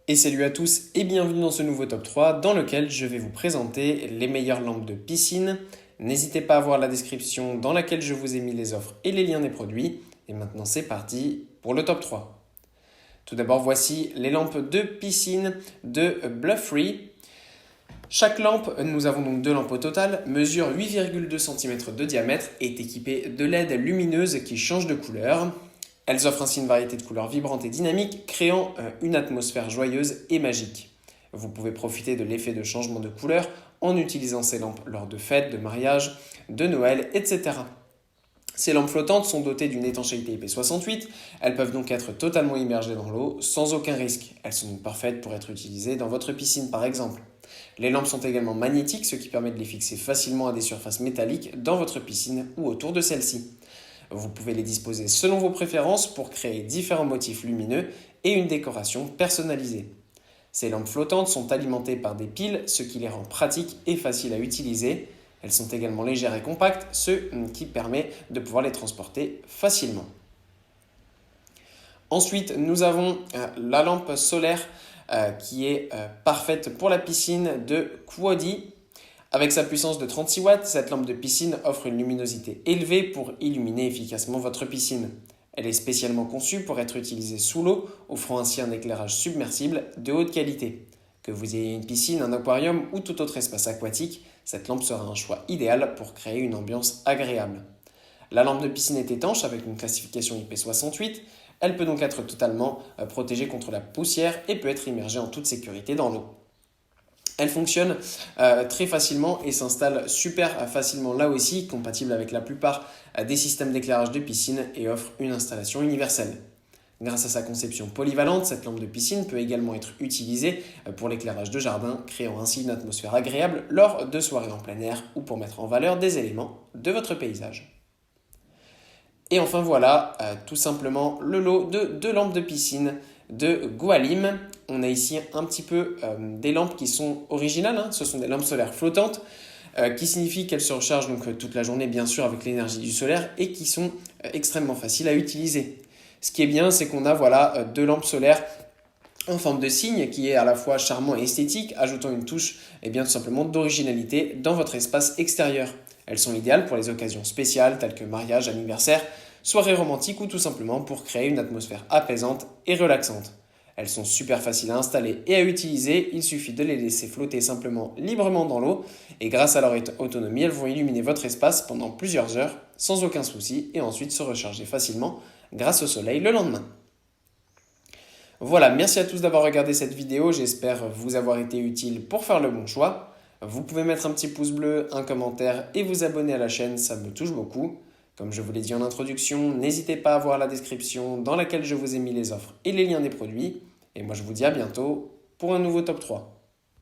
Et salut à tous et bienvenue dans ce nouveau top 3 dans lequel je vais vous présenter les meilleures lampes de piscine. N'hésitez pas à voir la description dans laquelle je vous ai mis les offres et les liens des produits. Et maintenant c'est parti pour le top 3. Tout d'abord voici les lampes de piscine de Bluffree. Chaque lampe, nous avons donc deux lampes au total, mesure 8,2 cm de diamètre et est équipée de LED lumineuses qui changent de couleur. Elles offrent ainsi une variété de couleurs vibrantes et dynamiques, créant une atmosphère joyeuse et magique. Vous pouvez profiter de l'effet de changement de couleur en utilisant ces lampes lors de fêtes, de mariages, de Noël, etc. Ces lampes flottantes sont dotées d'une étanchéité IP68, elles peuvent donc être totalement immergées dans l'eau sans aucun risque. Elles sont donc parfaites pour être utilisées dans votre piscine par exemple. Les lampes sont également magnétiques, ce qui permet de les fixer facilement à des surfaces métalliques dans votre piscine ou autour de celle-ci. Vous pouvez les disposer selon vos préférences pour créer différents motifs lumineux et une décoration personnalisée. Ces lampes flottantes sont alimentées par des piles, ce qui les rend pratiques et faciles à utiliser. Elles sont également légères et compactes, ce qui permet de pouvoir les transporter facilement. Ensuite, nous avons la lampe solaire qui est parfaite pour la piscine de Quody. Avec sa puissance de 36 watts, cette lampe de piscine offre une luminosité élevée pour illuminer efficacement votre piscine. Elle est spécialement conçue pour être utilisée sous l'eau, offrant ainsi un éclairage submersible de haute qualité. Que vous ayez une piscine, un aquarium ou tout autre espace aquatique, cette lampe sera un choix idéal pour créer une ambiance agréable. La lampe de piscine est étanche avec une classification IP68. Elle peut donc être totalement protégée contre la poussière et peut être immergée en toute sécurité dans l'eau. Elle fonctionne très facilement et s'installe super facilement là aussi, compatible avec la plupart des systèmes d'éclairage de piscine et offre une installation universelle. Grâce à sa conception polyvalente, cette lampe de piscine peut également être utilisée pour l'éclairage de jardin, créant ainsi une atmosphère agréable lors de soirées en plein air ou pour mettre en valeur des éléments de votre paysage. Et enfin voilà, tout simplement le lot de deux lampes de piscine de Goalim. On a ici un petit peu des lampes qui sont originales, ce sont des lampes solaires flottantes, qui signifie qu'elles se rechargent donc toute la journée bien sûr avec l'énergie du solaire et qui sont extrêmement faciles à utiliser. Ce qui est bien, c'est qu'on a deux lampes solaires en forme de cygne qui est à la fois charmant et esthétique, ajoutant une touche tout simplement d'originalité dans votre espace extérieur. Elles sont idéales pour les occasions spéciales telles que mariage, anniversaire, soirée romantique ou tout simplement pour créer une atmosphère apaisante et relaxante. Elles sont super faciles à installer et à utiliser, il suffit de les laisser flotter simplement librement dans l'eau et grâce à leur autonomie, elles vont illuminer votre espace pendant plusieurs heures sans aucun souci et ensuite se recharger facilement grâce au soleil le lendemain. Voilà, merci à tous d'avoir regardé cette vidéo, j'espère vous avoir été utile pour faire le bon choix. Vous pouvez mettre un petit pouce bleu, un commentaire et vous abonner à la chaîne, ça me touche beaucoup. Comme je vous l'ai dit en introduction, n'hésitez pas à voir la description dans laquelle je vous ai mis les offres et les liens des produits. Et moi je vous dis à bientôt pour un nouveau top 3.